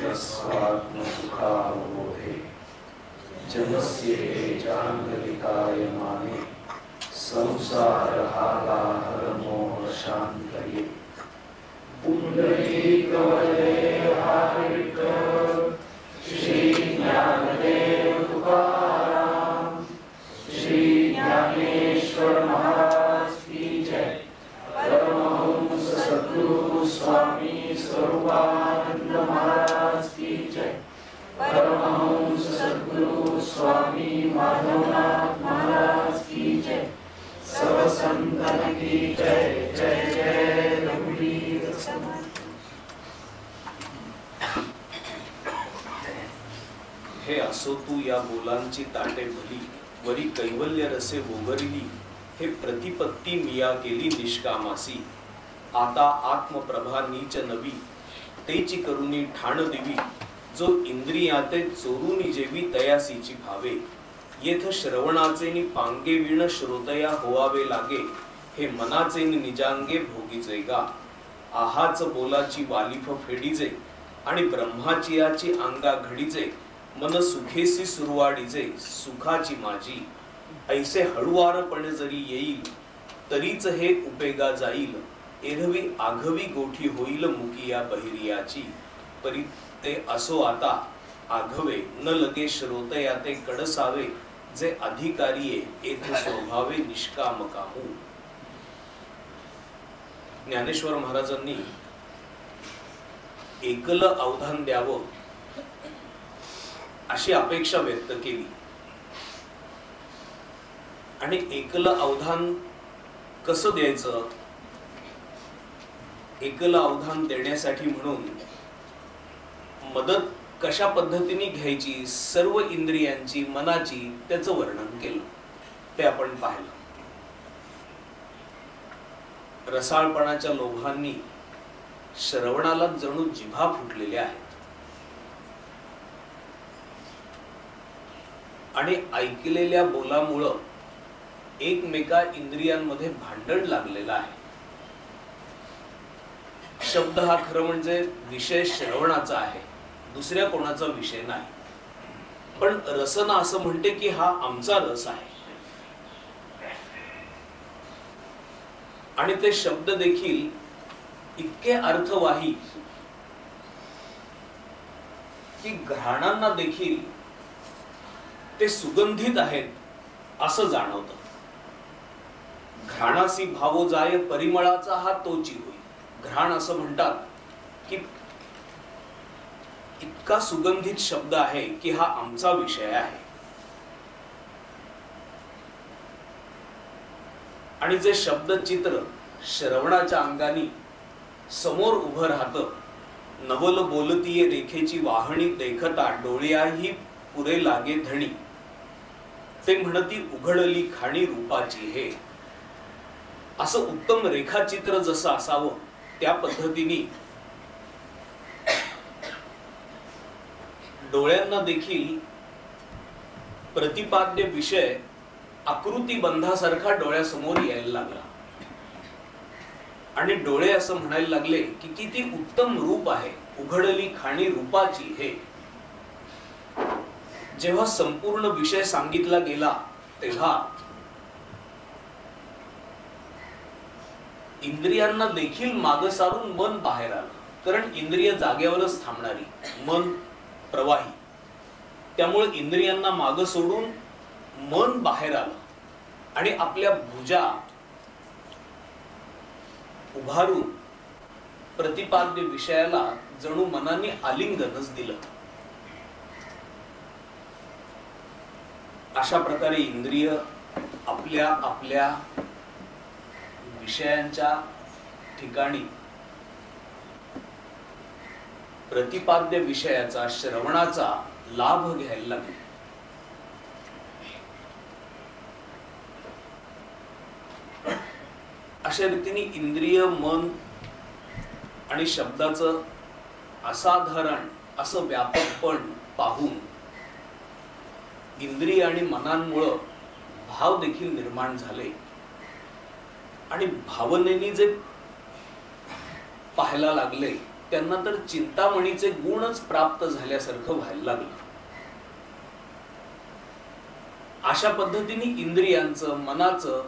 यस्वात्मसुखावबोधे जनस्ये जाङ्गलिकायमाने संसारहालाहरमोहशान्तये पुण्डरीकवले हरित श्री ज्ञानदेव तुकाराम श्री ज्ञानेश्वर महाराज की जय। परमहंस सद्गुरु स्वामी स्वरूपानंद महाराज की जय। परमहंस सद्गुरु स्वामी माधवनाथ महाराज की जय। सब संतन की जय जय जय रघुवीर समर्थ। हे असो तू या बोलांची ताटे भली वरी कैवल्य रसे वोगरिली हे प्रतिपत्ती मिया केली निष्कामासी आता आत्मप्रभा नीच नवी तेची करुणी ठाण देवी जो इंद्रियाते चोरुनी जेवी तयासीची भावे येथ श्रवणाचे नि पांगे विण श्रोतया होवावे लागे हे मनाचे नि निजांगे भोगीचे गा आहाच बोलाची वालिफ फेडीजे आणि ब्रह्माची याची अंगा घडीजे मन सुखेसी सुरवाडीजे सुखाची माझी ऐसे हळुवारपणे जरी येईल तरीच हे उपेगा जाईल एरवी आघवी गोठी होईल मुकिया बहिरियाची परी ते असो आता आघवे न लगे श्रोतया ते कडसावे जे अधिकारीये येथ स्वभावे निष्काम कामू। ज्ञानेश्वर महाराजांनी एकल अवधान द्यावं अशी अपेक्षा व्यक्त केली आणि एकल अवधान कसं द्यायचं एकल अवधान देण्यासाठी म्हणून मदत कशा पद्धतीने घ्यायची सर्व इंद्रियांची मनाची त्याचं वर्णन केलं ते आपण पाहिलं। रसाळपणाच्या लोभांनी श्रवणाला जणू जिभा फुटलेल्या आहेत आणि ऐकलेल्या बोलामुळं एकमेका इंद्रियांमध्ये भांडण लागलेलं आहे। शब्द हा खरं म्हणजे विषय श्रवणाचा आहे दुसऱ्या कोणाचा विषय नाही पण रसना असं म्हणते की हा आमचा रस आहे आणि ते शब्द देखील इतके अर्थवाही की घ्राणांना देखील ते सुगंधित आहेत असं जाणवतं। घ्राणासी भावो जाय परिमळाचा हा तोची होई घ्राण असं म्हणतात की इतका सुगंधित शब्द आहे की हा आमचा विषय आहे आणि जे शब्द चित्र श्रवणाच्या अंगानी समोर उभं राहतं नवल बोलतीये रेखेची वाहणी देखता डोळ्याही पुरे लागे धणी ते म्हणती उघडली खाणी रूपाची हे असं उत्तम रेखाचित्र जसं असावं त्या पद्धतीने डोळ्यांना देखील प्रतिपाद्य विषय आकृती बंधासारखा डोळ्यासमोर यायला लागला आणि डोळे असं म्हणायला लागले की किती उत्तम रूप आहे उघडली खाणी रूपाची हे जेव्हा संपूर्ण विषय सांगितला गेला तेव्हा इंद्रियांना देखील माग सारून मन बाहेर आलं कारण इंद्रिय जागेवरच थांबणारी मन प्रवाही त्यामुळे इंद्रियांना माग सोडून मन बाहेर आलं आणि आपल्या भुजा उभारून प्रतिपाद्य विषयाला जणू मनाने आलिंगनच दिलं। अशा प्रकारे इंद्रिय आपल्या आपल्या विषयांच्या ठिकाणी प्रतिपाद्य विषयाचा श्रवणाचा लाभ घ्यायला लागले। अशा रीतीने इंद्रिय मन आणि शब्दाचं असाधारण असं व्यापकपण पाहून इंद्रिय आणि मनांमुळे भाव देखील निर्माण झाले आणि भावनेनी जे पाहायला लागले त्यांना तर चिंतामणीचे गुणच प्राप्त झाल्यासारखं व्हायला लागलं. अशा पद्धतीने इंद्रियांचं, मनाचं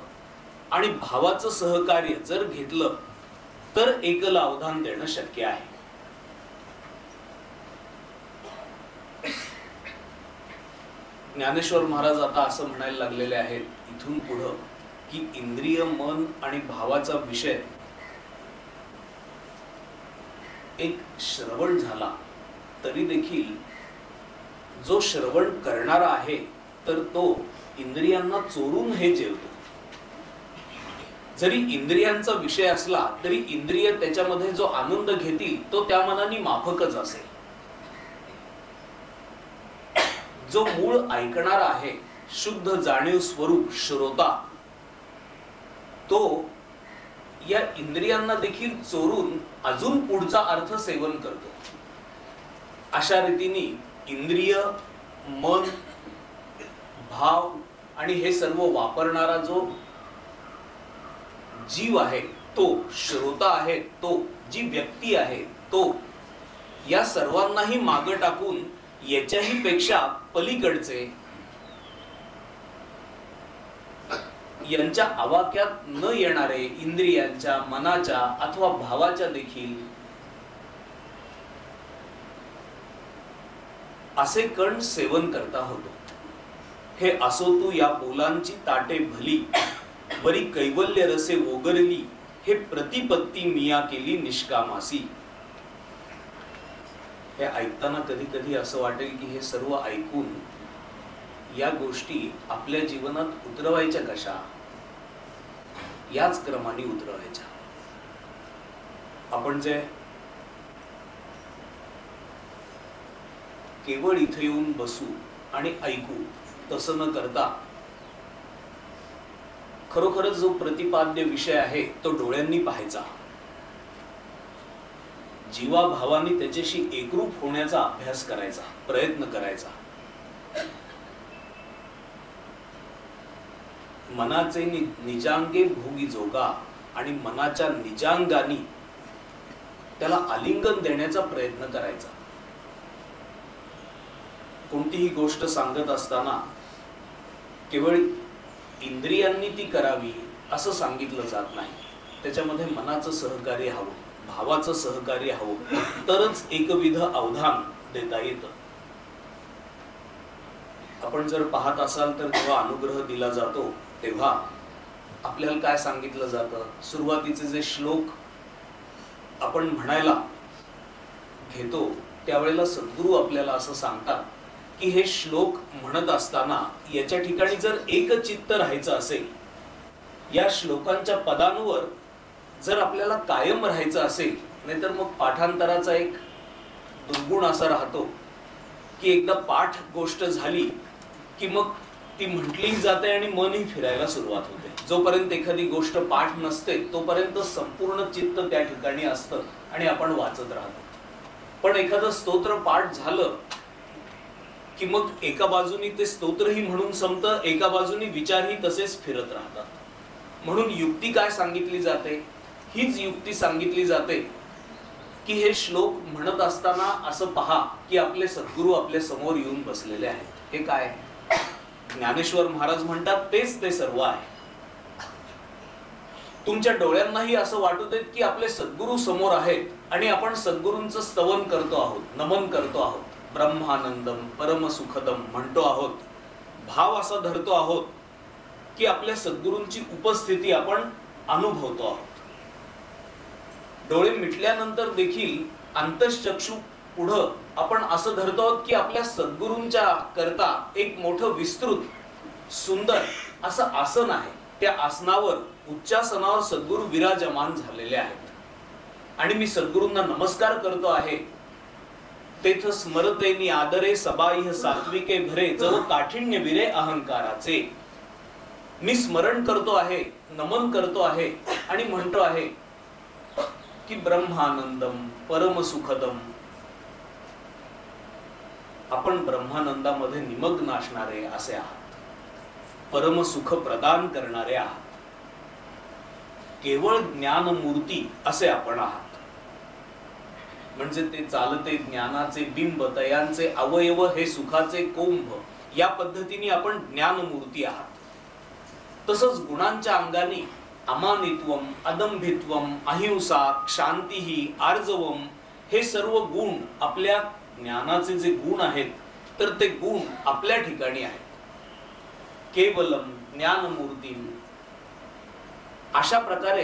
आणि भावाचं सहकार्य जर घेतलं तर एकल अवधान देणं शक्य आहे. ज्ञानेश्वर महाराज आता असं म्हणायला लागलेले आहेत इथून पुढं की इंद्रिय, मन आणि भावाचा विषय एक श्रवण झाला तरी देखील जो श्रवण करणारा आहे तर तो इंद्रियांना चोरून हे जेवतो. जरी इंद्रियांचा विषय असला तरी इंद्रिय त्याच्यामध्ये जो आनंद घेतील तो त्या मनाने माफकच असेल. जो मूळ ऐकणारा आहे, शुद्ध जाणीव स्वरूप श्रोता, तो या इंद्रियांना देखील चोरून अजून पुढचा अर्थ सेवन करतो. अशा रीतीने इंद्रिय, मन, भाव आणि हे सर्व वापरणारा जो जीव आहे, तो श्रोता आहे, तो जी व्यक्ती आहे, तो या सर्वांनाही मागे टाकून याच्याही पेक्षा पलीकडचे, यांच्या आवाक्यात न येणारे इंद्रियांच्या, मनाच्या अथवा भावाच्या देखील असे कण सेवन करता होतो. हे असो तू या बोलांची ताटे भली, वरी कैवल्य रसे ओगरली, हे प्रतिपत्ती मिया केली निष्कामासी. हे ऐकताना कधी कधी असं वाटेल की हे सर्व ऐकून या गोष्टी आपल्या जीवनात उतरवायच्या कशा, याच क्रमाने उतरवायच्या. आपण जे केवळ इथे येऊन बसू आणि ऐकू तसं न करता खरोखरच जो प्रतिपाद्य विषय आहे तो डोळ्यांनी पाहायचा, जीवाभावाने त्याच्याशी एकरूप होण्याचा अभ्यास करायचा, प्रयत्न करायचा. मनाचे निजांगे भोगी जोगा आणि मनाच्या निजांगानी त्याला आलिंगन देण्याचा प्रयत्न करायचा. कोणतीही गोष्ट सांगत असताना केवळ इंद्रियांनी ती करावी असं सांगितलं जात नाही. त्याच्यामध्ये मनाचं सहकार्य हवं, भावाचं सहकार्य हवं, तरच एकविध अवधान देता येतं. आपण जर पाहत असाल तर जेव्हा अनुग्रह दिला जातो तेव्हा आपल्याला काय सांगितलं जातं, सुरुवातीचे जे श्लोक आपण म्हणायला घेतो त्यावेळेला सद्गुरू आपल्याला असं सांगतात की हे श्लोक म्हणत असताना याच्या ठिकाणी जर एकचित्त राहायचं असेल, या श्लोकांच्या पदांवर जर आपल्याला कायम राहायचं असेल, नाहीतर मग पाठांतराचा एक दुर्गुण असा राहतो की एकदा पाठ गोष्ट झाली की मग ती म्हटलीही जाते आणि मनही फिरायला सुरुवात होते. जोपर्यंत एखादी गोष्ट पाठ नसते तोपर्यंत संपूर्ण चित्त त्या ठिकाणी असतं आणि आपण वाचत राहतो. पण एखादं स्तोत्र पाठ झालं की मग एका बाजूनी ते स्तोत्रही म्हणून संपतं, एका बाजूनी विचारही तसेच फिरत राहतात. म्हणून युक्ती काय सांगितली जाते, हीच युक्ती सांगितली जाते की हे श्लोक म्हणत असताना असं पहा की आपले सद्गुरू आपल्या समोर येऊन बसलेले आहेत. हे काय ज्ञानेश्वर महाराज म्हणतात तेच ते सर्व आहे. तुमच्या डोळ्यांनाही असं वाटू देत की आपले सद्गुरू समोर आहेत आणि आपण सद्गुरूंचं स्तवन करतो आहोत, नमन करतो आहोत, ब्रह्मानंदम परम सुखदम म्हणतो आहोत, भाव असा धरतो आहोत की आपल्या सद्गुरूंची उपस्थिती आपण अनुभवतो आहोत. डोळे मिटल्यानंतर देखील अंतःचक्षु पुढं आपण असं धरतो आहोत की आपल्या सद्गुरूंच्या करता एक मोठं विस्तृत सुंदर असं आसन आहे. त्या आसनावर, उच्चासनावर सद्गुरू विराजमान झालेले आहेत आणि मी सद्गुरूंना नमस्कार करतो आहे. तेथ स्मरतेनी आदरे सबाईह सात्विके भरे, जव काठिण्य विरे अहंकाराचे. मी स्मरण करतो आहे, नमन करतो आहे आणि म्हणतो आहे की ब्रह्मानंदम परम सुखदम, आपण ब्रह्मानंदामध्ये निमग्न असणारे असे आहात, परम सुख प्रदान करणारे आहात, केवळ ज्ञानमूर्ती असे आपण आहात. म्हणजे ते चालते ज्ञानाचे बिंब, तयांचे अवयव हे सुखाचे कोंभ, या पद्धतीने आपण ज्ञानमूर्ती आहात. तसंच गुणांच्या अंगाने अमानित्वम, अदंभित्वम, अहिंसा, क्षांतीही, आर्जवम हे सर्व गुण आपल्या ज्ञानाचे जे गुण आहेत तर ते गुण आपल्या ठिकाणी आहेत. केवलम ज्ञानमूर्ती. अशा प्रकारे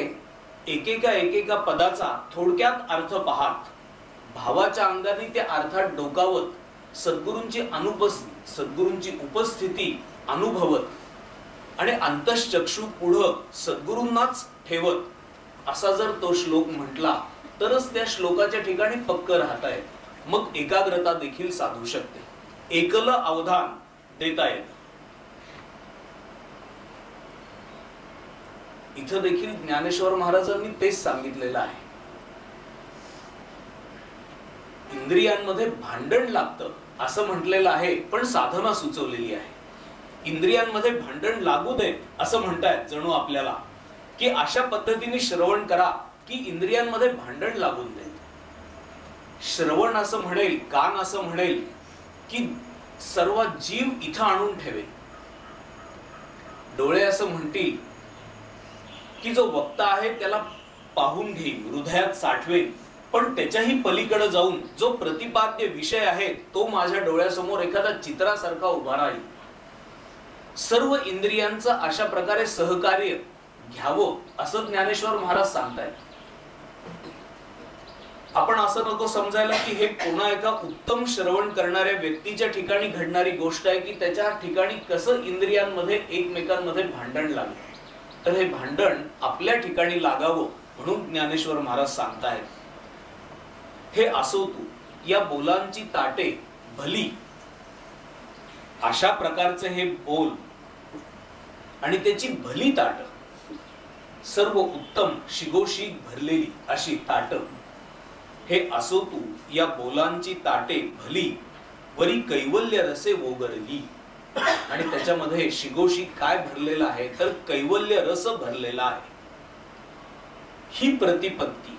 एकेका पदाचा थोडक्यात अर्थ पाहत भावाच्या अंगाने त्या अर्थात डोकावत सद्गुरूंची उपस्थिती अनुभवत आणि अंतश्चक्षु पुढं सद्गुरूंनाच ठेवत असा जर तो श्लोक म्हटला तरच त्या श्लोकाच्या ठिकाणी पक्क राहता येत. मग एकाग्रता देखील साधू शकते, एकल अवधान देता येत. इथं देखील ज्ञानेश्वर महाराजांनी तेच सांगितलेलं आहे. इंद्रियांमध्ये भांडण लागतं असं म्हटलेलं आहे, पण साधना सुचवलेली आहे. इंद्रियांमध्ये भांडण लागू दे असं म्हणतायत जणू आपल्याला, की अशा पद्धतीने श्रवण करा की इंद्रियांमध्ये भांडण लागून दे. श्रवण असं म्हणेल, कान असं म्हणेल की सर्व जीव इथं आणून ठेवे. डोळे असं म्हणतील की जो वक्ता आहे त्याला पाहून घेईन, हृदयात साठवेन, पण त्याच्याही पलीकडे जाऊन जो प्रतिपाद्य विषय आहे तो माझ्या डोळ्यासमोर एखादा चित्रासारखा उभा राहील. सर्व इंद्रियांचं अशा प्रकारे सहकार्य घ्यावं असं ज्ञानेश्वर महाराज सांगतायत. आपण असं नको समजायला की हे कोणा एका उत्तम श्रवण करणाऱ्या व्यक्तीच्या ठिकाणी घडणारी गोष्ट आहे की त्याच्या ठिकाणी कसं इंद्रियांमध्ये एकमेकांमध्ये भांडण लागलं. तर हे भांडण आपल्या ठिकाणी लागावं म्हणून ज्ञानेश्वर महाराज सांगतायत. हे असो तू या बोलांची ताटे भली. अशा प्रकारचे हे बोल आणि त्याची भली ताट, सर्व उत्तम शिगोशीग भरलेली अशी ताट. हे असो तू या बोलांची ताटे भली, वरी कैवल्य रसे वोगरली. आणि त्याच्यामध्ये शिगोशीग काय भरलेला आहे तर कैवल्य रस भरलेला आहे. ही प्रतिपत्ती,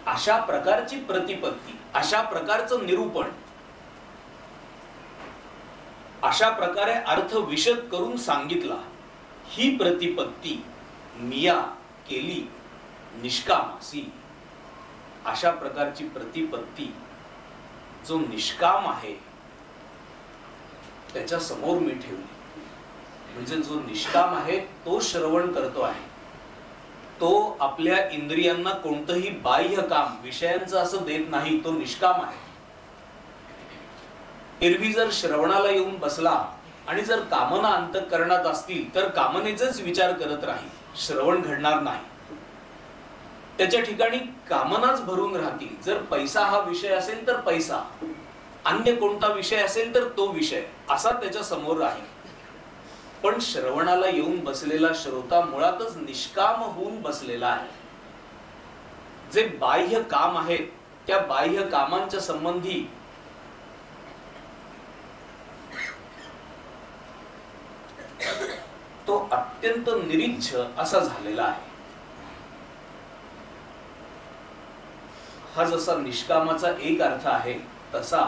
अशा प्रकारची प्रतिपत्ती, अशा प्रकारचं निरूपण, अशा प्रकारे अर्थ विशद करून सांगितला. ही प्रतिपत्ती मिया केली निष्कामासी. अशा प्रकारची प्रतिपत्ती जो निष्काम आहे त्याच्या समोर मी ठेवली. म्हणजे जो निष्काम आहे तो श्रवण करतो आहे, तो आपल्या इंद्रियांना कोणतंही बाह्य काम विषयांचं असं देत नाही, तो निष्काम आहे. एरवी जर श्रवणाला येऊन बसला आणि जर कामना अंतःकरणात असतील तर कामनेचाच विचार करत राहील, श्रवण घडणार नाही. त्याच्या ठिकाणी कामनाच भरून राहतील. जर पैसा हा विषय असेल तर पैसा, अन्य कोणता विषय असेल तर तो विषय असा त्याच्या समोर राहील. पण श्रवणाला येऊन बसलेला श्रोता मुळातच निष्काम होऊन बसलेला आहे. जे बाह्य काम आहे त्या बाह्य कामांच्या संबंधी तो अत्यंत निरीच्छ असा झालेला आहे. हा जसा निष्कामाचा एक अर्थ आहे तसा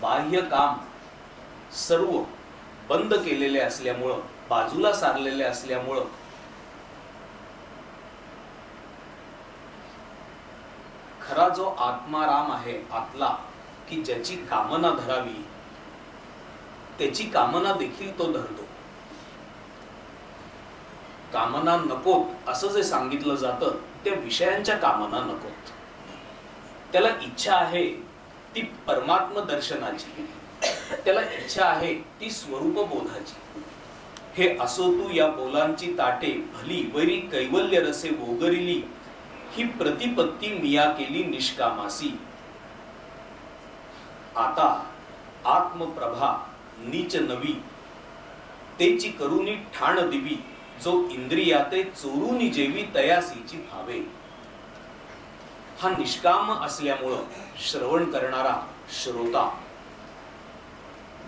बाह्य काम सर्व बंद केलेले असल्यामुळं, बाजूला सारलेले असल्यामुळं खरा जो आत्माराम आहे आतला, की ज्याची कामना धरावी त्याची कामना देखील तो धरतो. कामना नकोत असं जे सांगितलं जातं त्या विषयांच्या कामना नकोत. त्याला इच्छा आहे ती परमात्म दर्शनाची, त्याला इच्छा आहे ती स्वरूप बोधाची. हे असो तू या बोलांची ताटे भली, वरी कैवल्य रसे वोगरिली. ही प्रतिपत्ती मिया केली निष्कामासी. आता आत्मप्रभा नीच नवी, तेची करुणी ठाण दिवी. जो इंद्रियाते चोरूनी जेवी तयासीची भावे. हा निष्काम असल्यामुळं श्रवण करणारा श्रोता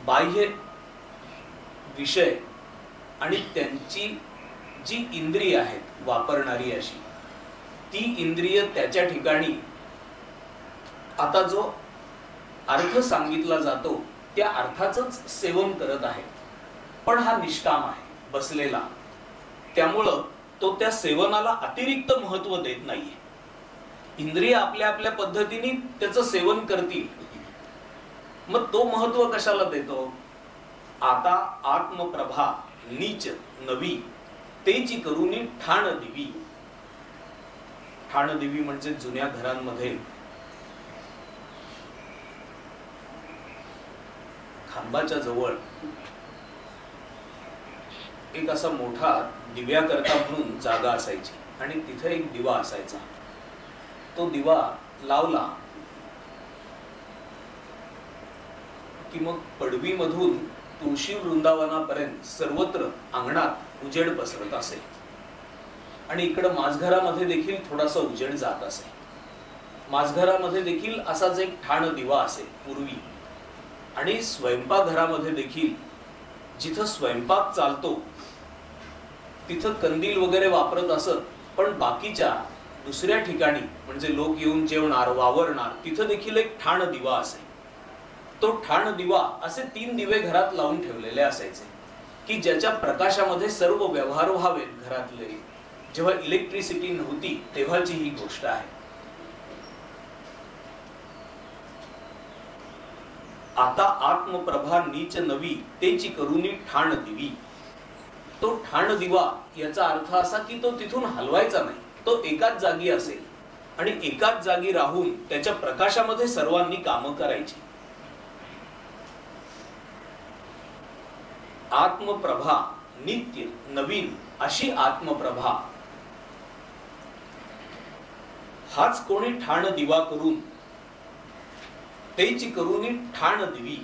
बाह्य विषय आणि त्यांची जी इंद्रिय आहेत वापरणारी अशी ती इंद्रिय त्याच्या ठिकाणी आता जो अर्थ सांगितला जातो त्या अर्थाचंच सेवन करत आहे, पण हा निष्काम आहे, बसलेला. त्यामुळं तो त्या सेवनाला अतिरिक्त महत्व देत नाहीये. इंद्रिय आपल्या आपल्या पद्धतीने त्याचं सेवन करतील, मग तो महत्व कशाला देतो? आता आत्मप्रभा नीच नवी तेची करुनी ठाण दिवी. ठाण दिवी म्हणजे जुन्या घरांमध्ये खांबाच्या जवळ एक असा मोठा दिव्याकरता म्हणून जागा असायची आणि तिथे एक दिवा असायचा. तो दिवा लावला की मग पडवीमधून तुळशी वृंदावनापर्यंत सर्वत्र अंगणात उजेड पसरत असे आणि इकडं माझघरामध्ये देखील थोडासा उजेड जात असे. माझघरामध्ये देखील असाच एक ठाण दिवा असे पूर्वी, आणि स्वयंपाकघरामध्ये देखील जिथं स्वयंपाक चालतो तिथं कंदील वगैरे वापरत असत, पण बाकीच्या दुसऱ्या ठिकाणी म्हणजे लोक येऊन जेवणार वावरणार तिथं देखील एक ठाण दिवा असे. तो ठाण दिवा असे 3 दिवे घरात लावून ठेवलेले असायचे की ज्याच्या प्रकाशामध्ये सर्व व्यवहार व्हावेत घरातले. जेव्हा इलेक्ट्रिसिटी नव्हती तेव्हाची ही गोष्ट आहे. आता आत्मप्रभा नीच नवी तेची करुनी ठाण दिवी. तो ठाण दिवा याचा अर्थ असा की तो तिथून हलवायचा नाही, तो एकाच जागी असेल आणि एकाच जागी राहून त्याच्या प्रकाशामध्ये सर्वांनी कामं करायची. आत्मप्रभा नित्य नवीन अशी आत्मप्रभा, हाच कोणी ठाण दिवा करून तेची करुनी ठाण दिवी.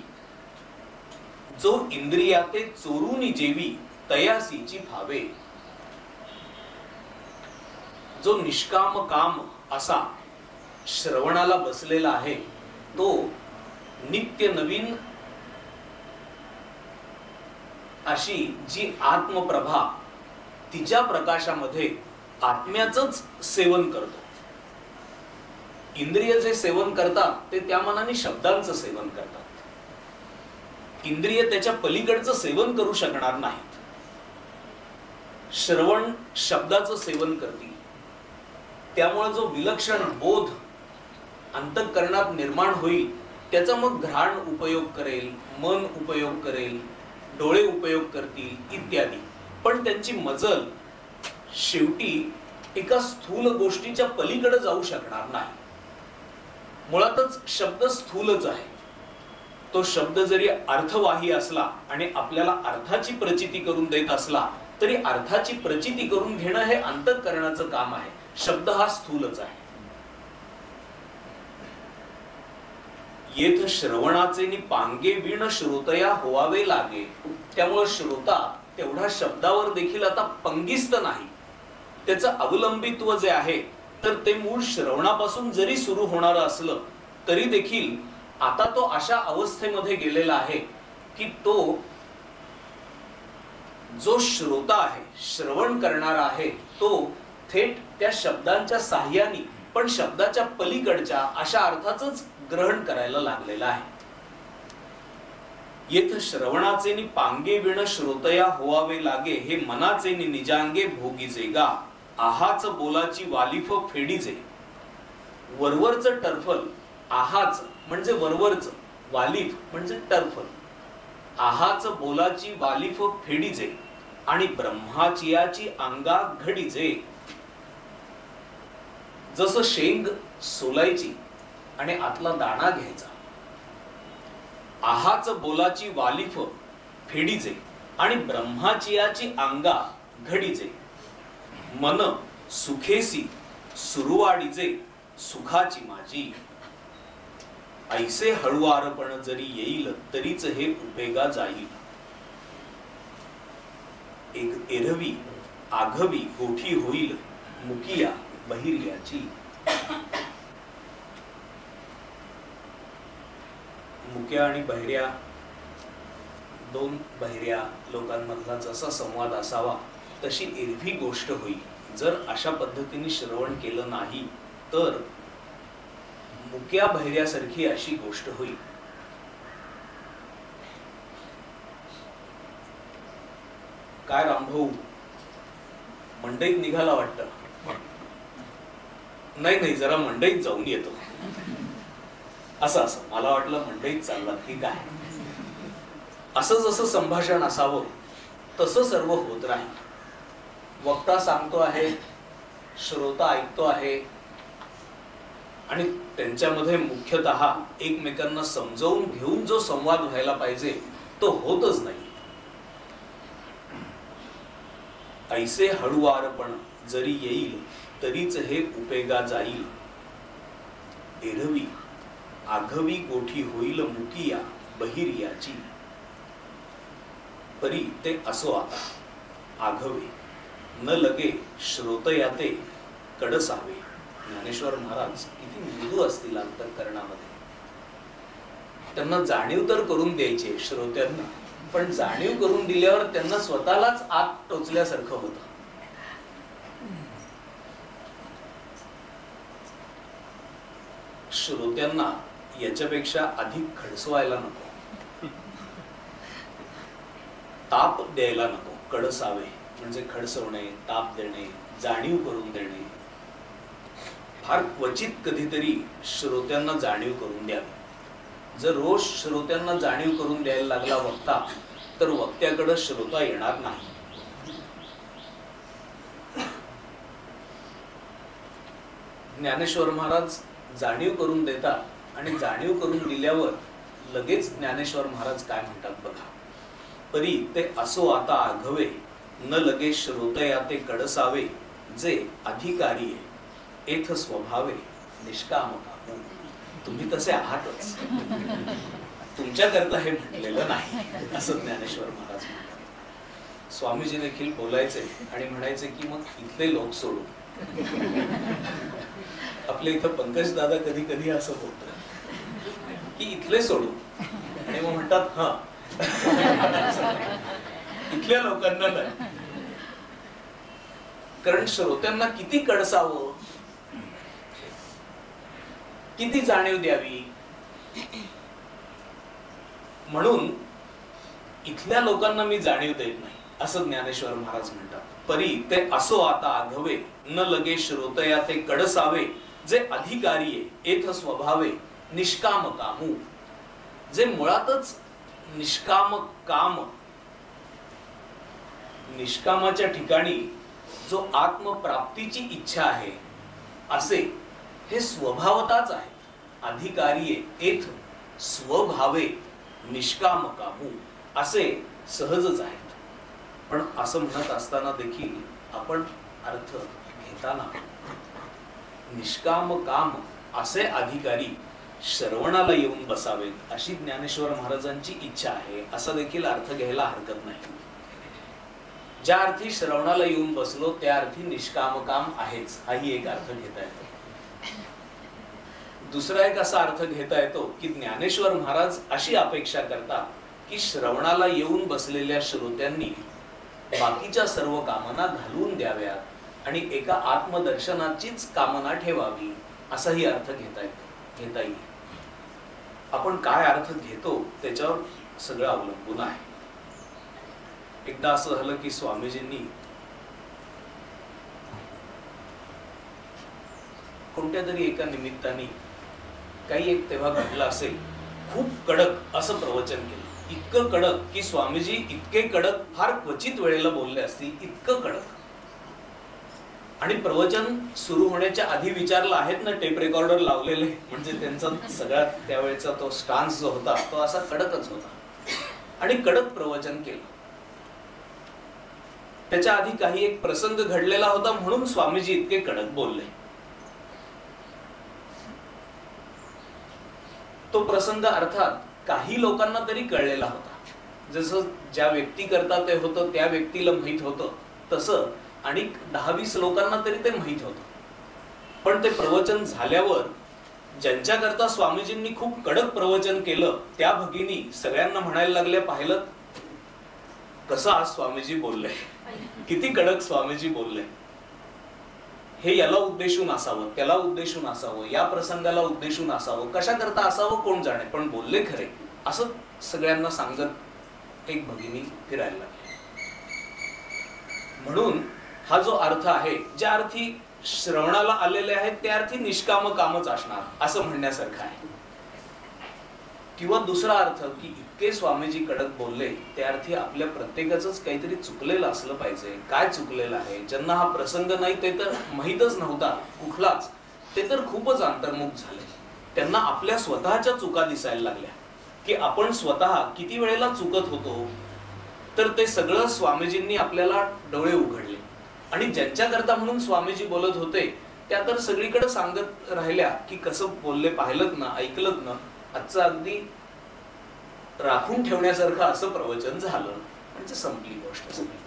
जो इंद्रियाते चोरूनी जेवी तयासीची भावे. जो निष्काम काम असा श्रवणाला बसलेला आहे तो नित्य नवीन अशी जी आत्मप्रभा तिच्या प्रकाशामध्ये आत्म्याचंच सेवन करतो. इंद्रिय जे सेवन करतात ते त्या मनाने शब्दांचं सेवन करतात. इंद्रिय त्याच्या पलीकडचं सेवन करू शकणार नाहीत. श्रवण शब्दाचं सेवन करतील. त्यामुळे जो विलक्षण बोध अंतःकरणात निर्माण होईल त्याचा मग घ्राण उपयोग करेल, मन उपयोग करेल, डोळे उपयोग करतील इत्यादी. पण त्यांची मजल शेवटी एका स्थूल गोष्टीच्या पलीकडे जाऊ शकणार नाही. मुळातच शब्द स्थूलच आहे. तो शब्द जरी अर्थवाही असला आणि आपल्याला अर्थाची प्रचिती करून देत असला तरी अर्थाची प्रचिती करून घेणं हे अंतःकरणाचं काम आहे. शब्द हा स्थूलच आहे. येथ श्रवणाचे नि पांगे विण श्रोतया होवावे लागे. त्यामुळे श्रोता तेवढा शब्दावर देखील आता पंगिस्त नाही. त्याचं अवलंबित्व जे आहे तर ते मूळ श्रवणापासून जरी सुरू होणार असलं तरी देखील आता तो अशा अवस्थेमध्ये गेलेला आहे की तो जो श्रोता आहे, श्रवण करणारा आहे, तो थेट त्या शब्दांच्या साह्याने पण शब्दाच्या पलीकडच्या अशा अर्थाचंच ग्रहण करायला लागलेला आहे. येथ श्रवणाचे नि पांगे विण श्रोतया होवावे लागे. हे मनाचे नि निजांगे भोगीजे गा. आहाच बोलाची वालिफ फेडीजे. वरवरचं टर्फल, आहाच म्हणजे वरवरचं, वालिफ म्हणजे टर्फल. आहाच बोलाची वालिफ फेडीजे आणि ब्रह्माचियाची अंगा घडीजे. जसं शेंग सोलायची आणि आतला दाणा घ्यायचा. आहाच बोलाची वालिफ फेडीजे आणि ब्रह्माचियाची अंगा घडीजे. मन सुखेसी सुरुवाडीजे सुखाची माझी. ऐसे हळुवारपण जरी येईल तरीच हे उपेगा जाईल. एरवी आघवी गोठी होईल मुकिया बहिर्याची. मुक्या आणि बहिर्या, 2 बहिर्या लोकांमधला जसा संवाद असावा तशी एरवी गोष्ट होईल. जर अशा पद्धतीने श्रवण केलं नाही तर मुक्या बहिऱ्यासारखी अशी गोष्ट होईल. काय रामभाऊ, मंडईत निघाला वाटतं? नाही, जरा मंडईत जाऊन येतो. असं मला वाटलं मंडईत चालला की काय. असं जसं संभाषण असावं तसं सर्व होत राहील. वक्ता सांगतो आहे, श्रोता ऐकतो आहे, आणि त्यांच्यामध्ये मुख्यतः एकमेकांना समजावून घेऊन जो संवाद व्हायला पाहिजे तो होतच नाही. ऐसे हळुवारपण जरी येईल तरीच हे उपेगा जाईल. एरवी आघवी गोठी होईल मुकिया बहिर्याची. परी ते असो आता आघवे न लगे श्रोतयाते कडसावे. ज्ञानेश्वर महाराज किती मृदू असतील अंतःकरणामध्ये. त्यांना जाणीव तर करून द्यायचे श्रोत्यांना, पण जाणीव करून दिल्यावर त्यांना स्वतःलाच आत टोचल्यासारखं होतं. श्रोत्यांना याच्यापेक्षा अधिक खडसवायला नको, ताप द्यायला नको. कडसावे म्हणजे खडसवणे, ताप देणे, जाणीव करून देणे. फार क्वचित कधीतरी श्रोत्यांना जाणीव करून द्यावी. जर रोज श्रोत्यांना जाणीव करून द्यायला लागला वक्ता, तर वक्त्याकडे श्रोता येणार नाही. ज्ञानेश्वर महाराज जाणीव करून देतात, आणि जाणीव करून दिल्यावर लगेच ज्ञानेश्वर महाराज काय म्हणतात बघा. परी ते असो आता आघवे न लगे श्रोतया ते कडसावे. जे अधिकारी एथ स्वभावे निष्काम कामू. तुम्ही तसे आहातच, तुमच्याकरता हे म्हटलेलं नाही असं ज्ञानेश्वर महाराज म्हणतात. स्वामीजी देखील बोलायचे आणि म्हणायचे की मग इथले लोक सोडू. आपल्या इथं पंकज दादा कधी कधी असं बोलतात की इथले सोडू, आणि मग म्हणतात हा इथल्या लोकांना नाही. कारण श्रोत्यांना किती कडसावं, किती जाणीव द्यावी, म्हणून इथल्या लोकांना मी जाणीव देत नाही असं ज्ञानेश्वर महाराज म्हणतात. परी ते असो आता आघवे न लगे श्रोतया ते कडसावे. जे अधिकारी एथ स्वभावे निष्काम कामू. जे मुळातच निष्काम काम, निष्कामाच्या ठिकाणी जो आत्मप्राप्तीची इच्छा आहे असे हे स्वभावताच आहे. अधिकारी एथ स्वभावे निष्काम कामू असे सहजच आहेत. पण असं म्हणत असताना देखील आपण अर्थ घेताना निष्काम काम असे अधिकारी श्रवणाला येऊन बसावेत अशी ज्ञानेश्वर महाराजांची इच्छा आहे, असा देखील अर्थ घ्यायला हरकत नाही. ज्या अर्थी श्रवणाला येऊन बसलो त्या अर्थी निष्काम काम आहेच, हाही एक अर्थ घेता येतो. दुसरा एक असा अर्थ घेता येतो की ज्ञानेश्वर महाराज अशी अपेक्षा करतात की श्रवणाला येऊन बसलेल्या श्रोत्यांनी बाकीच्या सर्व कामना घालवून द्याव्यात आणि एका आत्मदर्शनाचीच कामना ठेवावी, असाही अर्थ घेता येईल. आपण काय अर्थ घेतो त्याच्यावर सगळं अवलंबून आहे. एकदा असं झालं की स्वामीजींनी कोणत्या तरी एका निमित्ताने, काही एक तेव्हा घडलं असेल, खूप कडक असं प्रवचन केलं. इतकं कडक की स्वामीजी इतके कडक फार क्वचित वेळेला बोलले असतील, इतकं कडक. आणि प्रवचन सुरू होण्याच्या आधी विचारलं, आहेत ना टेप रेकॉर्डर लावलेले, म्हणजे त्यांचा सगळ्यात त्यावेळेचा तो स्टान्स जो होता तो असा कडकच होता, आणि कडक प्रवचन केलं. त्याच्या आधी काही एक प्रसंग घडलेला होता म्हणून स्वामीजी इतके कडक बोलले. तो प्रसंग अर्थात काही लोकांना तरी कळलेला होता. जसं ज्या व्यक्ती करता ते होतं त्या व्यक्तीला माहित होतं, तसं आणि 10-20 लोकांना तरी ते माहित होतं. पण ते प्रवचन झाल्यावर ज्यांच्याकरता स्वामीजींनी खूप कडक प्रवचन केलं त्या भगिनी सगळ्यांना म्हणायला लागल्या, पाहिलं कसं आज स्वामीजी बोलले, किती कडक स्वामीजी बोलले. हे याला उद्देशून असावं, त्याला उद्देशून असावं, या प्रसंगाला उद्देशून असावं, कशा करता असावं कोण जाणे, पण बोलले खरे असं सगळ्यांना सांगत एक भगिनी फिरायला लागली. म्हणून हा जो अर्थ आहे, ज्या अर्थी श्रवणाला आलेले आहेत त्या अर्थी निष्काम कामच असणार असं म्हणण्यासारखं आहे. किंवा दुसरा अर्थ की इतके स्वामीजी कडक बोलले त्या अर्थी आपल्या प्रत्येकाचंच काहीतरी चुकलेलं असलं पाहिजे. काय चुकलेलं आहे? ज्यांना हा प्रसंग नाही ते तर माहीतच नव्हता कुठलाच, ते तर खूपच अंतर्मुख झाले. त्यांना आपल्या स्वतःच्या चुका दिसायला लागल्या की आपण स्वतः किती वेळेला चुकत होतो. तर ते सगळं स्वामीजींनी आपल्याला डोळे उघडले. आणि ज्यांच्याकरता म्हणून स्वामीजी बोलत होते त्या तर सगळीकडे सांगत राहिल्या की कसं बोलले, पाहिलं ना, ऐकलं ना, आजचं अगदी राखून ठेवण्यासारखं असं प्रवचन झालं. म्हणजे संपली गोष्ट सगळी.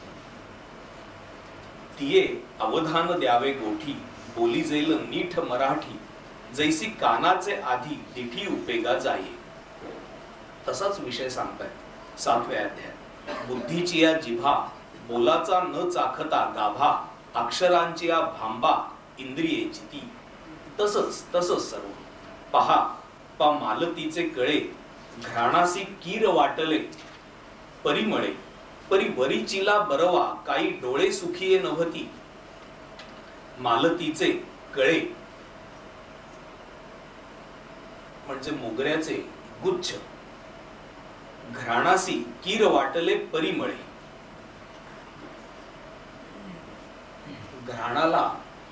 तिये अवधान द्यावे गोठी, बोली जेल नीठ मराठी, जैसी कानाचे आधी दिठी उपेगा जाई. तसाच विषय सांगतायत 7व्या अध्यायात. बुद्धीची या जिभा, बोलाचा न चाखता गाभा, अक्षरांची या भांबा, इंद्रिये चिती. तसंच सर्व पहा पा मालतीचे कळे, घ्राणासी कीर वाटले परिमळे, परी वरीचिला बरवा, काही डोळे सुखिये नव्हती. मालतीचे कळे म्हणजे मोगऱ्याचे गुच्छ, घ्राणासी कीर वाटले परिमळे. घ्राणाला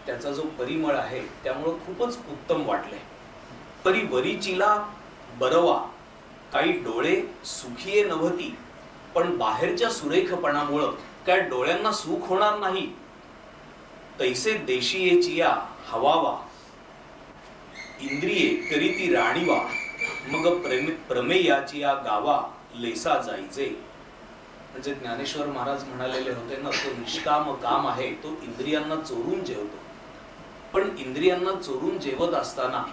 त्याचा जो परिमळ आहे त्यामुळे खूपच उत्तम वाटले. परी वरीचिला बरवा, काही डोळे सुखिये नव्हती, पण बाहेरच्या सुरेखपणामुळं काय डोळ्यांना सुख होणार नाही. तैसे देशीयेची या हवावा, इंद्रिये करीती राणीवा, मग प्रमेयाची या गावा, लेसा जायचे. म्हणजे ज्ञानेश्वर महाराज म्हणालेले होते ना, तो निष्काम काम आहे, तो इंद्रियांना चोरून जेवतो. पण इंद्रियांना चोरून जेवत असताना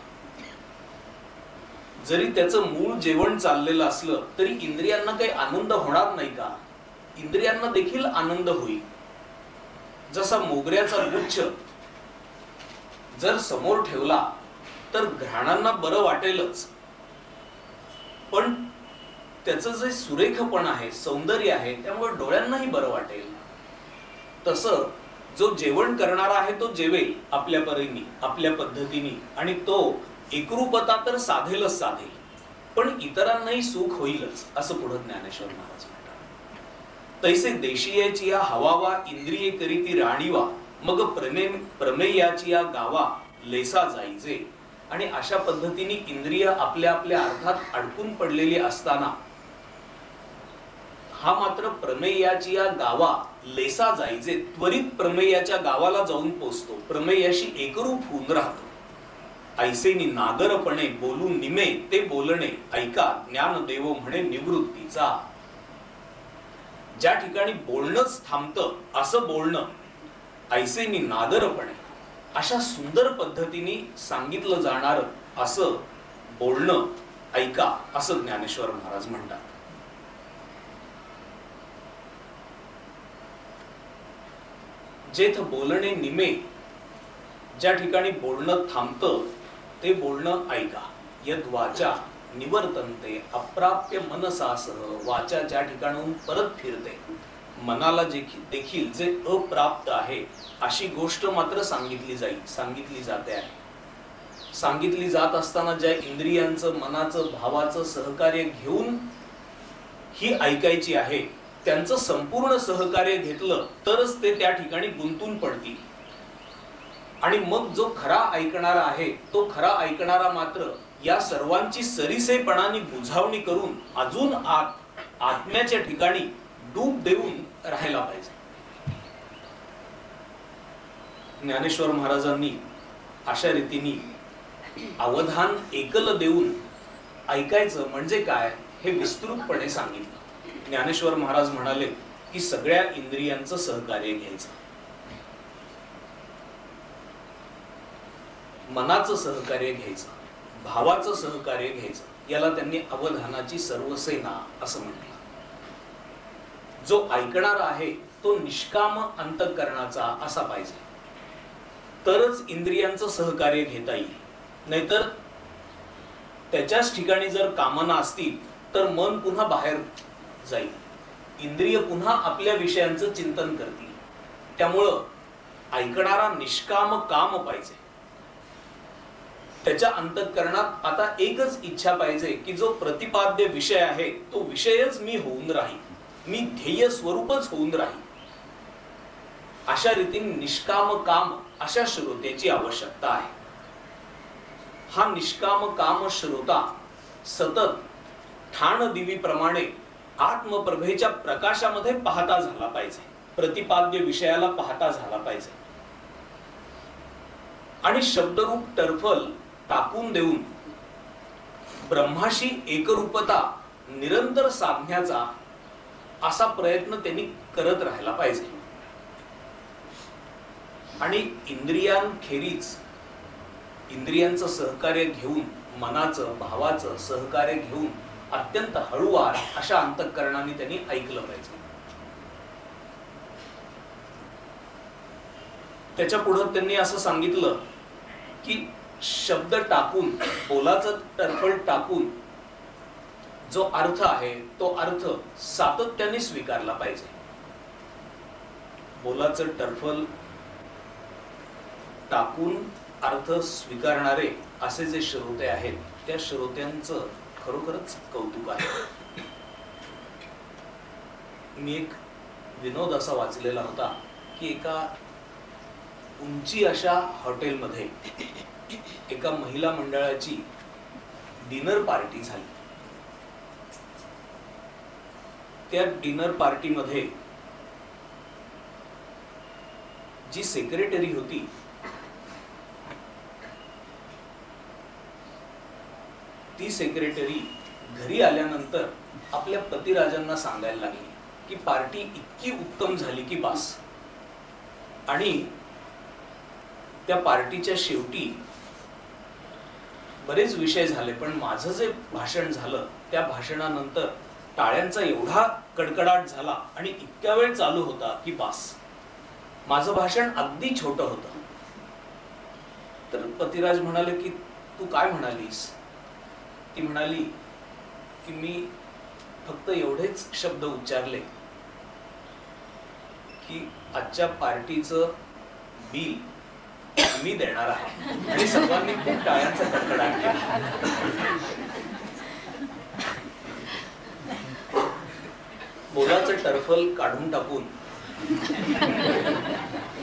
जरी त्याचं मूळ जेवण चाललेलं असलं तरी इंद्रियांना काही आनंद होणार नाही का? इंद्रियांना देखील आनंद होईल. जसा मोगऱ्याचा गुच्छ जर समोर ठेवला तर घ्राणांना बरं वाटेलच, पण त्याचं जे सुरेखपण आहे, सौंदर्य आहे, त्यामुळे डोळ्यांनाही बरं वाटेल. तसं जो जेवण करणारा आहे तो जेवेल आपल्या परीने, आपल्या पद्धतीने, आणि तो एकरूपता तर साधेलच साधेल, पण इतरांनाही सुख होईलच असं पुढे ज्ञानेश्वर महाराज म्हणतात. तैसे देशीयाची या हवावा, इंद्रिये करीती राणीवा, मग प्रमेयाची या गावा, लेसा जायचे. आणि अशा पद्धतीने इंद्रिय आपल्या आपल्या अर्थात अडकून पडलेली असताना हा मात्र प्रमेयाची या गावा, लेसा जायचे, त्वरित प्रमेयाच्या गावाला जाऊन पोचतो, प्रमेयाशी एकरूप होऊन राहतो. ऐसेनी नागरपणे बोलून निमे ते बोलणे, ऐका ज्ञानदेव म्हणे निवृत्तीचा. ज्या ठिकाणी बोलणंच थांबतं असं बोलणं, ऐसेनी नागरपणे, अशा सुंदर पद्धतीने सांगितलं जाणार असं बोलणं ऐका, असं ज्ञानेश्वर महाराज म्हणतात. जेथ बोलणे निमे, ज्या ठिकाणी बोलणं थांबतं ते बोलणं ऐका. यद वाचा निवर्तनते अप्राप्य मनसासह, वाचा ज्या ठिकाणाहून परत फिरते, मनाला देखील जे अप्राप्त आहे अशी गोष्ट मात्र सांगितली जाते आहे. सांगितली जात असताना ज्या इंद्रियांचं, मनाचं, भावाचं सहकार्य घेऊन ही ऐकायची आहे, त्यांचं संपूर्ण सहकार्य घेतलं तरच ते त्या ठिकाणी गुंतून पडतील. आणि मग जो खरा ऐकणारा आहे तो खरा ऐकणारा मात्र या सर्वांची सरीसेपणाने बुझावणी करून अजून आत्म्याच्या ठिकाणी डूब देऊन राहायला पाहिजे. ज्ञानेश्वर महाराजांनी अशा रीतीने अवधान एकल देऊन ऐकायचं म्हणजे काय हे विस्तृतपणे सांगितलं. ज्ञानेश्वर महाराज म्हणाले की सगळ्या इंद्रियांचं सहकार्य घ्यायचं, मनाचं सहकार्य घ्यायचं, भावाचं सहकार्य घ्यायचं. याला त्यांनी अवधानाची सर्व सेना असं म्हटलं. जो ऐकणारा आहे तो निष्काम अंतःकरणाचा असा पाहिजे. तरच इंद्रियांचं सहकार्य घेता येईल. नाहीतर त्याच्याच ठिकाणी जर कामना असतील तर मन पुन्हा बाहेर जाईल, इंद्रिय पुन्हा आपल्या विषयांचं चिंतन करतील. त्यामुळं ऐकणारा निष्काम काम पाहिजे. त्याच्या अंतःकरणात आता एकच इच्छा पाहिजे की जो प्रतिपाद्य विषय आहे तो विषयच मी होऊन राहील, मी ध्येय स्वरूपच होऊन राहील. अशा रीतीने निष्काम काम अशा श्रोत्याची आवश्यकता आहे. हा निष्काम काम श्रोता सतत ठाण दिवीप्रमाणे आत्मप्रभेच्या प्रकाशामध्ये पाहता झाला पाहिजे, प्रतिपाद्य विषयाला पाहता झाला पाहिजे. आणि शब्दरूप टर्फल टाकून देऊन ब्रह्माशी एकरूपता निरंतर साधण्याचा असा प्रयत्न त्यांनी करत राहायला पाहिजे. आणि इंद्रियांखेरीज इंद्रियांचं सहकार्य घेऊन, मनाचं भावाचं सहकार्य घेऊन अत्यंत हळूवार अशा अंतःकरणाने त्यांनी ऐकलं पाहिजे. त्याच्या पुढे त्यांनी असं सांगितलं की शब्द टाकून, बोलाचं टरफल टाकून जो अर्थ आहे तो अर्थ सातत्याने स्वीकारला पाहिजे. बोलाचं टरफल टाकून अर्थ स्वीकारणारे असे जे श्रोते आहेत त्या श्रोत्यांचं खरोखरच कौतुक आहे. मी एक विनोद असा वाचलेला होता की एका उंची अशा हॉटेलमध्ये एका महिला मंडळाची डिनर पार्टी झाली. त्या डिनर पार्टीमध्ये जी सेक्रेटरी होती ती सेक्रेटरी घरी आल्यानंतर आपल्या पतिराजांना सांगायला लागली की पार्टी इतकी उत्तम झाली की बास. आणि त्या पार्टीच्या शेवटी बरेच विषय झाले, पण माझं जे भाषण झालं त्या भाषणानंतर टाळ्यांचा एवढा कडकडाट झाला आणि इतक्या वेळ चालू होता की बास. माझं भाषण अगदी छोटं होतं. तर पतिराज म्हणाले की तू काय म्हणालीस? ती म्हणाली की मी फक्त एवढेच शब्द उच्चारले की आजच्या पार्टीचं बिल मी देणार आहे. आणि सर्वांनी खूप टाळ्यांचा कडकडाट केला. बोलाचं टरफल काढून टाकून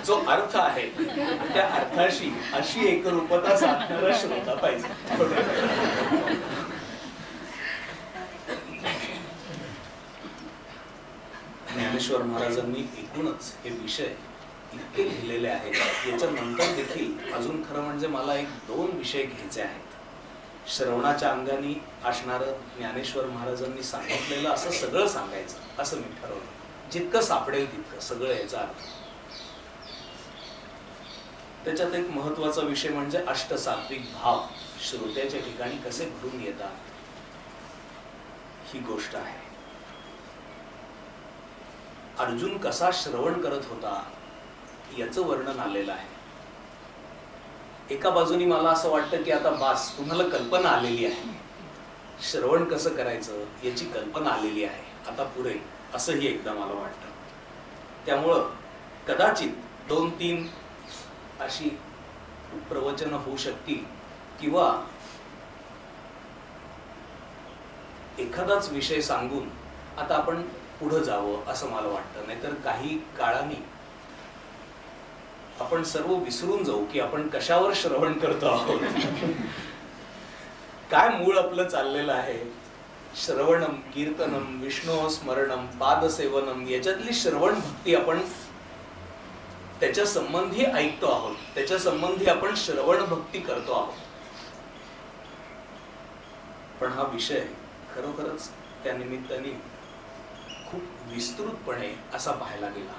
जो अर्थ आहे त्या अर्थाशी अशी एकरूपता साधणारा श्रोता पाहिजे. ज्ञानेश्वर महाराजांनी एकूणच हे विषय इतके लिहिलेले आहेत. याच्या नंतर देखील अजून खरं म्हणजे मला एक दोन विषय घ्यायचे आहेत. श्रवणाच्या अंगाने असणारं ज्ञानेश्वर महाराजांनी सांगितलेलं असं सगळं सांगायचं असं मी ठरवलं. जितकं सापडेल तितकं सगळं याचा अर्थ. त्याच्यात एक महत्वाचा विषय म्हणजे अष्टसात्विक भाव श्रोत्याच्या ठिकाणी कसे भरून येतात ही गोष्ट आहे. अर्जुन कसा श्रवण करत होता याचं वर्णन आलेलं आहे. एका बाजूनी मला असं वाटतं की आता बास, तुम्हाला कल्पना आलेली आहे, श्रवण कसं करायचं याची कल्पना आलेली आहे, आता पुढे, असंही एकदा मला वाटतं. त्यामुळं कदाचित 2-3 अशी प्रवचन होऊ शकतील किंवा एखादाच विषय सांगून आता आपण पुढे जावं असं मला वाटतं. नाहीतर काही काळाने आपण सर्व विसरून जाऊ की आपण कशावर श्रवण करतो आहोत, काय मूळ आपलं चाललेलं आहे. श्रवणम कीर्तनम विष्णू स्मरणम पादसेवनम याच्यातली श्रवण भक्ती आपण त्याच्या संबंधी ऐकतो आहोत, त्याच्या संबंधी आपण श्रवण भक्ती करतो आहोत. पण हा विषय खरोखरच त्या निमित्ताने खूप विस्तृतपणे असा पाहायला गेला.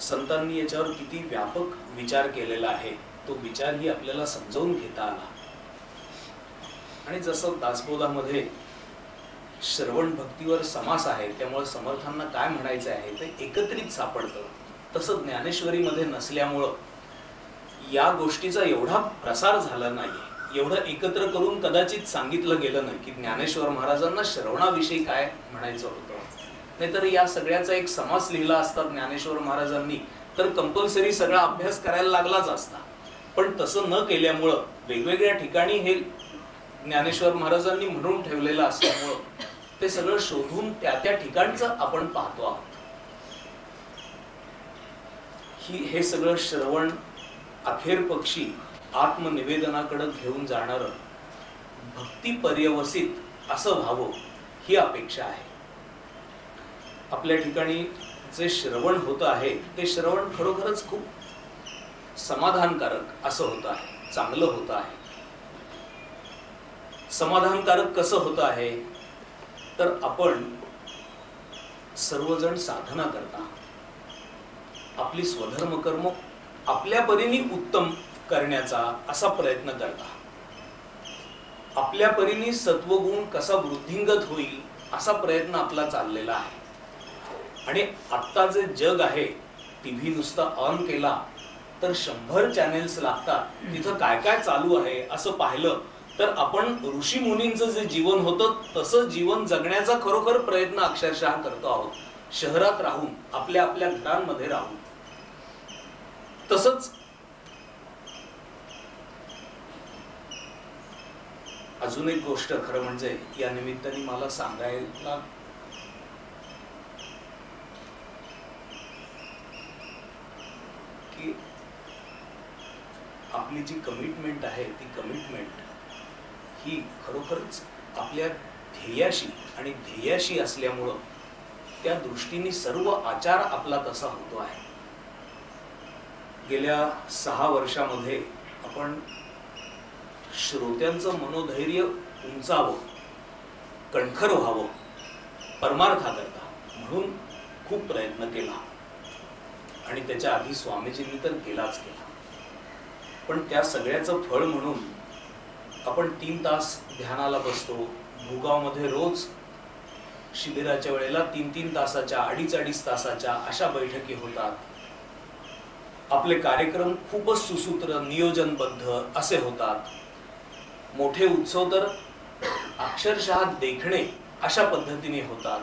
संतांनी याच्यावर किती व्यापक विचार केलेला आहे तो विचारही आपल्याला समजावून घेता आला. आणि जसं दासबोधामध्ये श्रवण भक्तीवर समास आहे त्यामुळे समर्थांना काय म्हणायचं आहे ते एकत्रित सापडतं, तसं ज्ञानेश्वरीमध्ये नसल्यामुळं या गोष्टीचा एवढा प्रसार झाला नाही, एवढं एकत्र करून कदाचित सांगितलं गेलं नाही की ज्ञानेश्वर महाराजांना श्रवणाविषयी काय म्हणायचं होतं. नाहीतर या सगळ्याचा एक समास लिहिला असता ज्ञानेश्वर महाराजांनी तर कंपल्सरी सगळा अभ्यास करायला लागलाच असता. पण तसं न केल्यामुळं वेगवेगळ्या ठिकाणी हे ज्ञानेश्वर महाराजांनी म्हणून ठेवलेलं असल्यामुळं ते सगळं शोधून त्या त्या ठिकाणचं आपण पाहतो आहोत. हे सगळं श्रवण अखेर पक्षी आत्मनिवेदनाकडे घेऊन जाणार भक्ती पर्यवसित असं व्हावं ही अपेक्षा आहे. आपल्या ठिकाणी जे श्रवण होत आहे ते श्रवण खरोखरच खूप समाधानकारक असं होत आहे, चांगलं होत आहे. समाधानकारक कसं होत आहे तर आपण सर्वजण साधना करता, आपली स्वधर्म कर्म आपल्या परीने उत्तम करण्याचा असा प्रयत्न करता, आपल्या परीने सत्वगुण कसा वृद्धिंगत होईल असा प्रयत्न आपला चाललेला आहे. आणि आत्ता जे जग आहे, टीव्ही नुसता ऑन केला तर 100 चॅनेल्स लागतात, तिथं काय काय चालू आहे असं पाहिलं तर आपण ऋषी मुनींचं जे जीवन होतं तसं जीवन जगण्याचा खरोखर प्रयत्न अक्षरशः करतो आहोत, शहरात राहून, आपल्या आपल्या घरांमध्ये राहून. तसंच अजून एक गोष्ट खरं म्हणजे या निमित्ताने मला सांगायला की आपली जी कमिटमेंट आहे ती कमिटमेंट ही खरोखरच आपल्या ध्येयाशी आणि ध्येयाशी असल्यामुळं त्या दृष्टीने सर्व आचार आपला तसा होतो आहे. गेल्या 6 वर्षामध्ये आपण श्रोत्यांचं मनोधैर्य उंचावं, कणखर व्हावं परमार्थाकरता म्हणून खूप प्रयत्न केला आणि त्याच्या आधी स्वामीजींनी तर केलाच केला. पण त्या सगळ्याचं फळ म्हणून आपण 3 तास ध्यानाला बसतो. भूगावमध्ये रोज शिबिराच्या वेळेला 3-3 तासाच्या, 2.5 तासाच्या अशा बैठकी होतात. आपले कार्यक्रम खूपच सुसूत्र नियोजनबद्ध असे होतात. मोठे उत्सव तर अक्षरशः देखणे अशा पद्धतीने होतात.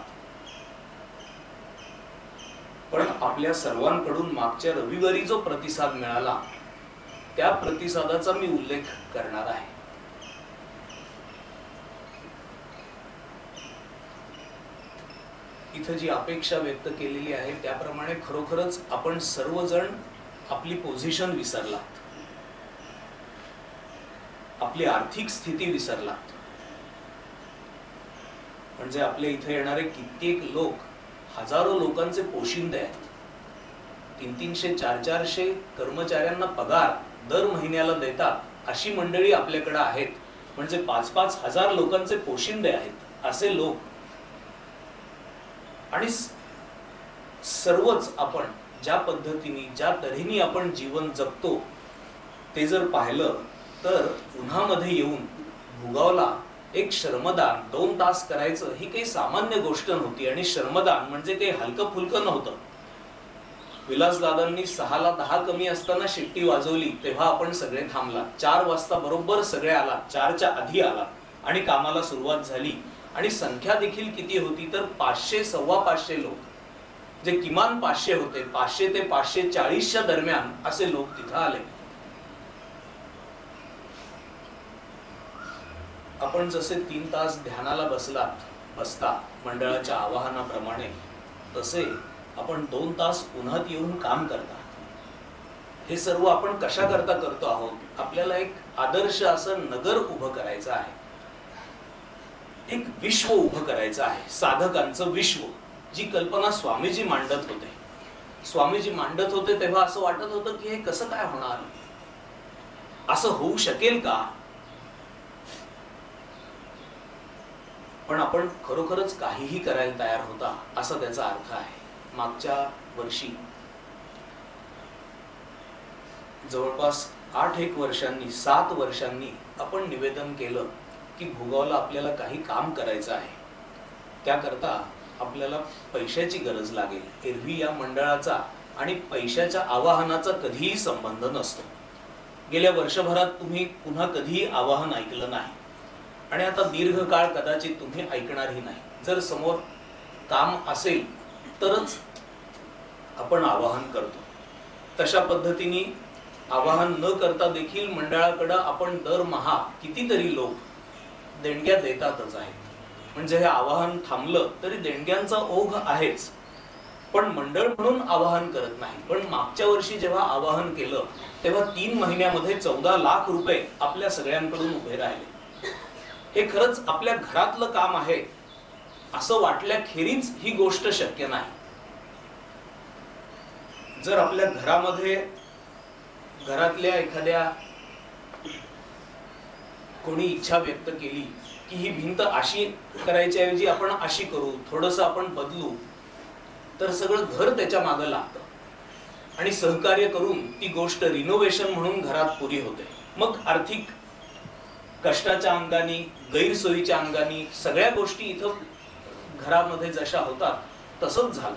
पण आपल्या सर्वांकडून मागच्या रविवारी जो प्रतिसाद मिळाला त्या प्रतिसादाचा मी उल्लेख करणार आहे. इथं जी अपेक्षा व्यक्त केलेली आहे त्याप्रमाणे खरोखरच आपण सर्वजण आपली पोझिशन विसरलात, आपली आर्थिक स्थिती विसरलात. म्हणजे आपल्या इथे येणारे कित्येक लोक हजारो लोकांचे पोशिंदे आहेत. 300-400 कर्मचाऱ्यांना पगार दर महिन्याला देतात अशी मंडळी आपल्याकडे आहेत. म्हणजे 5-5 हजार लोकांचे पोशिंदे आहेत असे लोक. आणि सर्वच आपण ज्या पद्धतीने ज्या तऱ्हेने आपण जीवन जगतो ते जर पाहिलं तर उन्हामध्ये येऊन भूगावला एक श्रमदान 2 तास करायचं ही काही सामान्य गोष्ट नव्हती. आणि श्रमदान म्हणजे काही हलकं फुलकं नव्हतं. विलासदादांनी 6ला 10 कमी असताना शिट्टी वाजवली तेव्हा आपण सगळे थांबला. 4 वाजता बरोबर सगळे आलात, 4च्या आधी आलात आणि कामाला सुरुवात झाली. आणि संख्या देखील किती होती तर 500-525 लोक, जे किमान 500 होते, 500 ते 540च्या दरम्यान असे लोक तिथं आले. आपण जसे 3 तास ध्यानाला बसता मंडळाच्या आवाहनाप्रमाणे तसे आपण 2 तास उन्हात येऊन काम करता. हे सर्व आपण कशा करता करतो आहोत? आपल्याला एक आदर्श असं नगर उभं करायचं आहे, एक विश्व उभं करायचं आहे, साधकांचं विश्व. जी कल्पना स्वामीजी मांडत होते तेव्हा असं वाटत होतं की हे कसं काय होणार, असं होऊ शकेल का? पण आपण खरोखरच काहीही करायला तयार होता असा त्याचा अर्थ आहे. मागच्या वर्षी जवळपास 8 वर्षांनी 7 वर्षांनी आपण निवेदन केलं की भूगावला आपल्याला काही काम करायचं आहे. त्याकरता आपल्याला पैशाची गरज लागेल. एरवी या मंडळाचा आणि पैशाच्या आवाहनाचा कधीही संबंध नसतो. गेल्या वर्षभरात तुम्ही पुन्हा कधीही आवाहन ऐकलं नाही आणि आता दीर्घ काळ कदाचित तुम्ही ऐकणारही नाही. जर समोर काम असेल तरच आपण आवाहन करतो. तशा पद्धतीने आवाहन न करता देखील मंडळाकडे आपण दरमहा कितीतरी लोक देणग्या देतातच आहेत. म्हणजे हे आवाहन थांबलं तरी देणग्यांचा ओघ आहेच, पण मंडळ म्हणून आवाहन करत नाही. पण मागच्या वर्षी जेव्हा आवाहन केलं तेव्हा 3 महिन्यामध्ये 14 लाख रुपये आपल्या सगळ्यांकडून उभे राहिले. हे खरंच आपल्या घरातलं काम आहे असं वाटल्याखेरीज ही गोष्ट शक्य नाही. जर आपल्या घरामध्ये घरातल्या एखाद्या कोणी इच्छा व्यक्त केली की ही भिंत अशी करायच्या ऐवजी आपण अशी करू, थोडंसं आपण बदलू, तर सगळं घर त्याच्या मागे लागतं आणि सहकार्य करून ती गोष्ट रिनोव्हेशन म्हणून घरात पुरी होते. मग आर्थिक कष्टाच्या अंगाने, गैरसोयीच्या अंगाने सगळ्या गोष्टी इथं घरामध्ये जशा होतात तसंच झालं.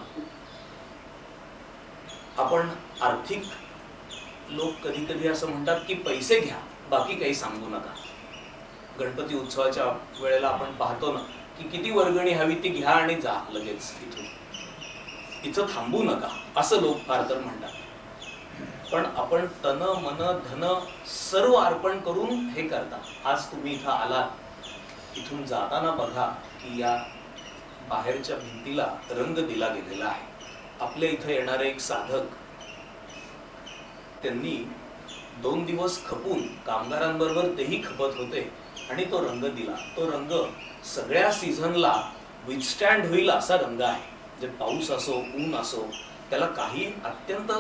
आपण आर्थिक लोक कधी कधी असं म्हणतात की पैसे घ्या, बाकी काही सांगू नका. गणपती उत्सवाच्या वेळेला आपण पाहतो ना की किती वर्गणी हवी ती घ्या आणि जा लगेच, इथं थांबू नका असं लोक फार तर म्हणतात. पण आपण तन मन धन सर्व अर्पण करून हे करता. आज तुम्ही इथं आलात, इथून जाताना बघा की या बाहेरच्या भिंतीला रंग दिला गेलेला आहे. आपल्या इथं येणारे एक साधक, त्यांनी 2 दिवस खपून कामगारांबरोबर तेही खपत होते आणि तो रंग दिला. तो रंग सगळ्या सीझनला विथस्टँड होईल असा रंग आहे. जे पाऊस असो, ऊन असो, त्याला काही अत्यंत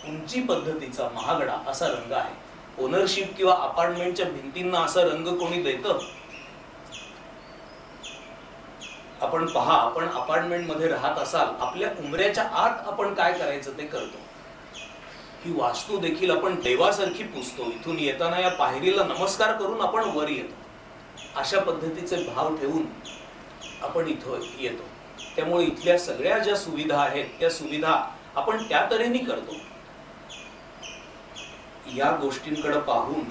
उंची पद्धतीचा महागडा असा रंग आहे. ओनरशिप किंवा अपार्टमेंटच्या भिंतींना असा रंग कोणी देतं? आपण पहा, आपण अपार्टमेंट मध्ये राहत असाल, आपल्या उमऱ्याच्या आत आपण काय करायचं ते करतो. ही वास्तू देखील आपण देवासारखी पुजतो. इथून येताना या पायरीला नमस्कार करून आपण वर येतो. अशा पद्धतीचे भाव ठेवून आपण इथं येतो. त्यामुळे इथल्या सगळ्या ज्या सुविधा आहेत त्या सुविधा आपण त्या तऱ्हेने करतो. या गोष्टींकडे पाहून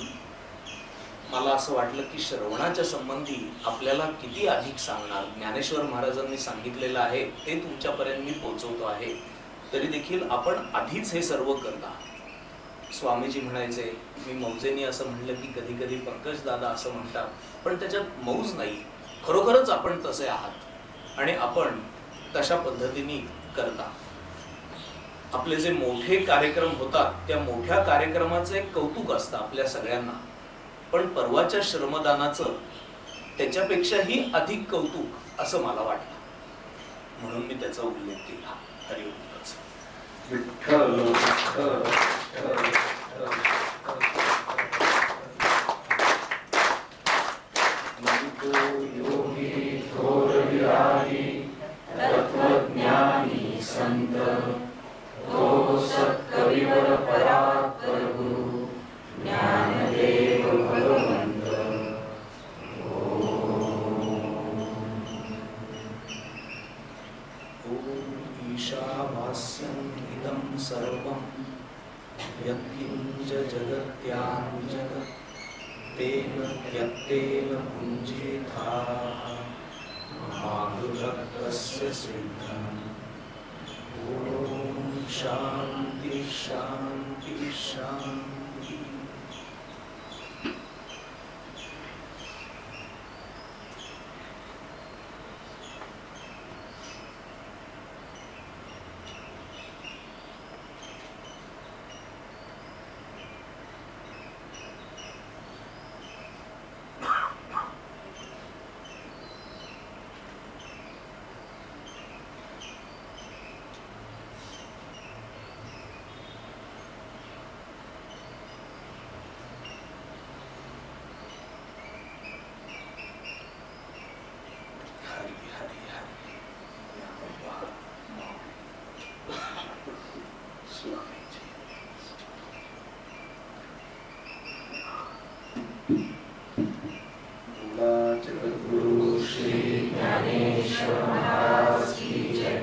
मला असं वाटलं की श्रवणाच्या संबंधी आपल्याला किती अधिक सांगणार. ज्ञानेश्वर महाराजांनी सांगितलेलं आहे ते तुमच्यापर्यंत मी पोहोचवतो आहे, तरी देखील आपण आधीच हे सर्व करता. स्वामीजी म्हणायचे, मी मौजेनी असं म्हणलं की कधी कधी पंकज दादा असं म्हणतात, पण त्याच्यात मौज नाही, खरोखरच आपण तसे आहात आणि आपण तशा पद्धतीने करता. आपले जे मोठे कार्यक्रम होतात त्या मोठ्या कार्यक्रमाचं एक कौतुक असतं आपल्या सगळ्यांना, पण परवाच्या श्रमदानाचं त्याच्यापेक्षाही अधिक कौतुक असं मला वाटलं, म्हणून मी त्याचा उल्लेख केला. हरिओम. तत्वज्ञानी संत तो सत्कविवर परात्पर गुरु ज्ञानदेव भगवंत. ओम ईशावास्यं इदं सर्वं यत्किंच जगत्यां जगत् तेन यत्तेन पुञ्जेथाः माधुभक्तस्य सिद्धम्. ओम शांति शांति शांति. जगद्गुरु श्री ज्ञानेश्वर महाराज की जय.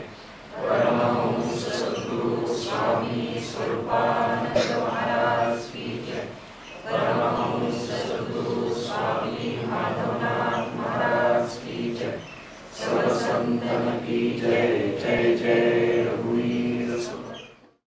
परमहंस सद्गुरु स्वामी स्वरूपानंद महाराज की जय. की जय।